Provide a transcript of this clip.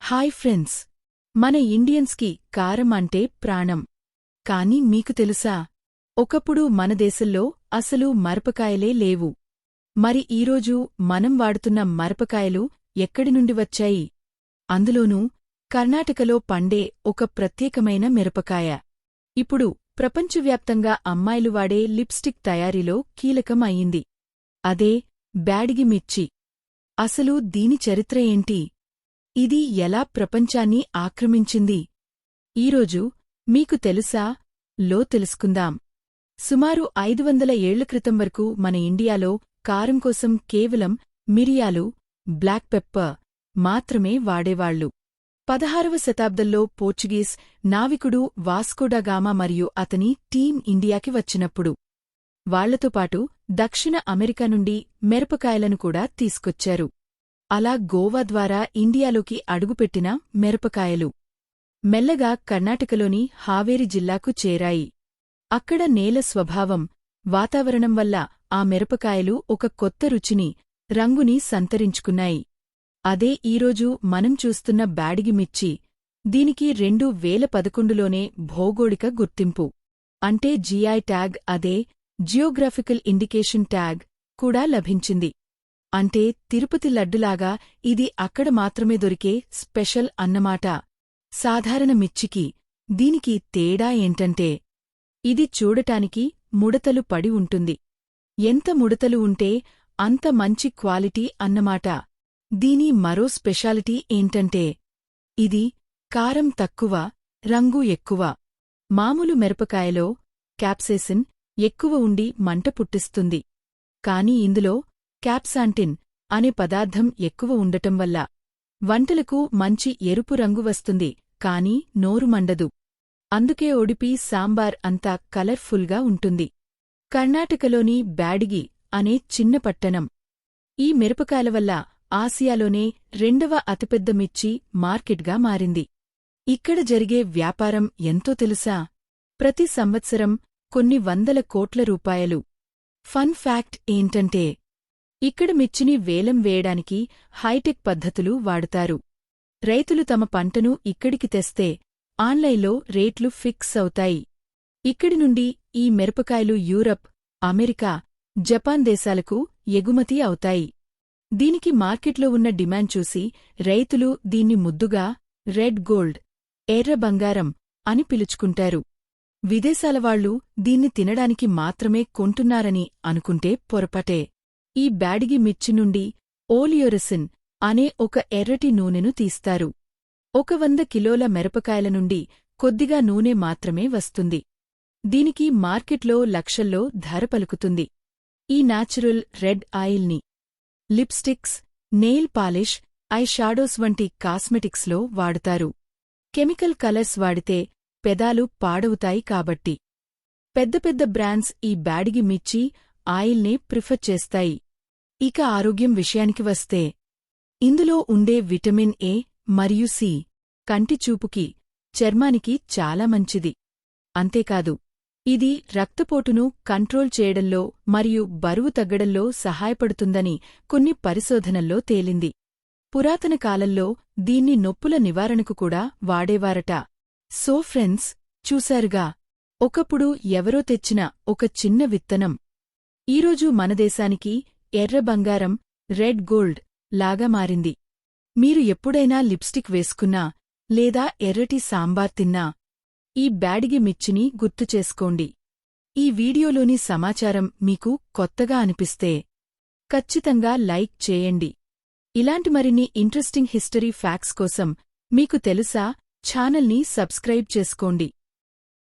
Hi friends, మన ఇండియన్స్కి కారం అంటే ప్రాణం. కాని మీకు తెలుసా, ఒకప్పుడు మన దేశంలో అసలు మరపకాయలే లేవు. మరి ఈరోజు మనం వాడుతున్న మరపకాయలు ఎక్కడి నుండి వచ్చాయి? అందులోనూ కర్ణాటకలో పండే ఒక ప్రత్యేకమైన మిరపకాయ ఇప్పుడు ప్రపంచవ్యాప్తంగా అమ్మాయిలు వాడే లిప్స్టిక్ తయారీలో కీలకం అయింది. అదే బ్యాడిగి మిర్చి. అసలు దీని చరిత్ర ఏంటి? ఇది ఎలా ప్రపంచాన్ని ఆక్రమించింది? ఈరోజు మీకు తెలుసా లో తెలుసుకుందాం. సుమారు 500 ఏళ్ల క్రితం వరకు మన ఇండియాలో కారం కోసం కేవలం మిరియాలు, బ్లాక్ పెప్పర్ మాత్రమే వాడేవాళ్లు. 16వ శతాబ్దంలో పోర్చుగీస్ నావికుడు వాస్కో డా గామా మరియు అతని టీం ఇండియాకి వచ్చినప్పుడు వాళ్లతో పాటు దక్షిణ అమెరికా నుండి మిరపకాయలను కూడా తీసుకొచ్చారు. అలా గోవా ద్వారా ఇండియాలోకి అడుగుపెట్టిన మిరపకాయలు మెల్లగా కర్ణాటకలోని హావేరి జిల్లాకు చేరాయి. అక్కడ నేల స్వభావం, వాతావరణం వల్ల ఆ మిరపకాయలు ఒక కొత్త రుచిని, రంగుని సంతరించుకున్నాయి. అదే ఈరోజు మనం చూస్తున్న బ్యాడిగి మిర్చి. దీనికి 2011లోనే భౌగోళిక గుర్తింపు అంటే జీఐ ట్యాగ్, అదే జియోగ్రాఫికల్ ఇండికేషన్ ట్యాగ్ కూడా లభించింది. అంటే తిరుపతి లడ్డులాగా ఇది అక్కడ మాత్రమే దొరికే స్పెషల్ అన్నమాట. సాధారణ మిర్చికి దీనికి తేడా ఏంటంటే ఇది చూడటానికి ముడతలు పడి ఉంటుంది. ఎంత ముడతలు ఉంటే అంత మంచి క్వాలిటీ అన్నమాట. దీని మరో స్పెషాలిటీ ఏంటంటే ఇది కారం తక్కువ, రంగు ఎక్కువ. మామూలు మిరపకాయలో క్యాప్సేసిన్ ఎక్కువ ఉండి మంట పుట్టిస్తుంది. కాని ఇందులో క్యాప్సాంటిన్ అనే పదార్థం ఎక్కువ ఉండటం వల్ల వంటలకు మంచి ఎరుపు రంగు వస్తుంది, కాని నోరు మండదు. అందుకే ఒడిపి సాంబార్ అంతా కలర్ఫుల్గా ఉంటుంది. కర్ణాటకలోని బ్యాడిగి అనే చిన్న పట్టణం ఈ మిరపకాయల వల్ల ఆసియాలోనే 2వ అతిపెద్ద మిర్చి మార్కెట్గా మారింది. ఇక్కడ జరిగే వ్యాపారం ఎంతో తెలుసా? ప్రతి సంవత్సరం కొన్ని వందల కోట్ల రూపాయలు. ఫన్ ఫ్యాక్ట్ ఏంటంటే ఇక్కడ మిర్చిని వేలం వేయడానికి హైటెక్ పద్ధతులు వాడతారు. రైతులు తమ పంటను ఇక్కడికి తెస్తే ఆన్లైన్లో రేట్లు ఫిక్స్ అవుతాయి. ఇక్కడి నుండి ఈ మిరపకాయలు యూరప్, అమెరికా, జపాన్ దేశాలకు ఎగుమతి అవుతాయి. దీనికి మార్కెట్లో ఉన్న డిమాండ్ చూసి రైతులు దీన్ని ముద్దుగా రెడ్ గోల్డ్, ఎర్ర బంగారం అని పిలుచుకుంటారు. విదేశాలవాళ్లు దీన్ని తినడానికి మాత్రమే కొంటున్నారని అనుకుంటే పొరపాటే. ఈ బ్యాడిగి మిర్చి నుండి ఓలియోరెసిన్ అనే ఒక ఎర్రటి నూనెను తీస్తారు. 100 కిలోల మిరపకాయల నుండి కొద్దిగా నూనె మాత్రమే వస్తుంది. దీనికి మార్కెట్లో లక్షల్లో ధర పలుకుతుంది. ఈ న్యాచురల్ రెడ్ ఆయిల్ని lipsticks, nail polish, I shadows వంటి కాస్మెటిక్స్లో వాడుతారు. కెమికల్ కలర్స్ వాడితే పెదాలు పాడవుతాయి కాబట్టి పెద్ద పెద్ద బ్రాండ్స్ ఈ బ్యాడిగి మిర్చి ఆయిల్నే ప్రిఫర్ చేస్తాయి. ఇక ఆరోగ్యం విషయానికి వస్తే ఇందులో ఉండే విటమిన్ ఏ మరియు సి కంటి చూపుకి, చర్మానికి చాలా మంచిది. అంతేకాదు ఇది రక్తపోటును కంట్రోల్ చేయడంలో మరియు బరువు తగ్గడంలో సహాయపడుతుందని కొన్ని పరిశోధనల్లో తేలింది. పురాతన కాలంలో దీన్ని నొప్పుల నివారణకు కూడా వాడేవారట. సో ఫ్రెండ్స్, చూశారుగా, ఒకప్పుడు ఎవరో తెచ్చిన ఒక చిన్న విత్తనం ఈరోజు మన దేశానికి ఎర్ర బంగారం, రెడ్ గోల్డ్ లాగా మారింది. మీరు ఎప్పుడైనా లిప్స్టిక్ వేసుకున్నా లేదా ఎర్రటి సాంబార్ తిన్నా ఈ బ్యాడిగి మిర్చిని గుర్తుచేసుకోండి. ఈ వీడియోలోని సమాచారం మీకు కొత్తగా అనిపిస్తే ఖచ్చితంగా లైక్ చేయండి. ఇలాంటి మరిన్ని ఇంట్రెస్టింగ్ హిస్టరీ ఫ్యాక్ట్స్ కోసం మీకు తెలుసా ఛానల్ని సబ్స్క్రైబ్ చేసుకోండి.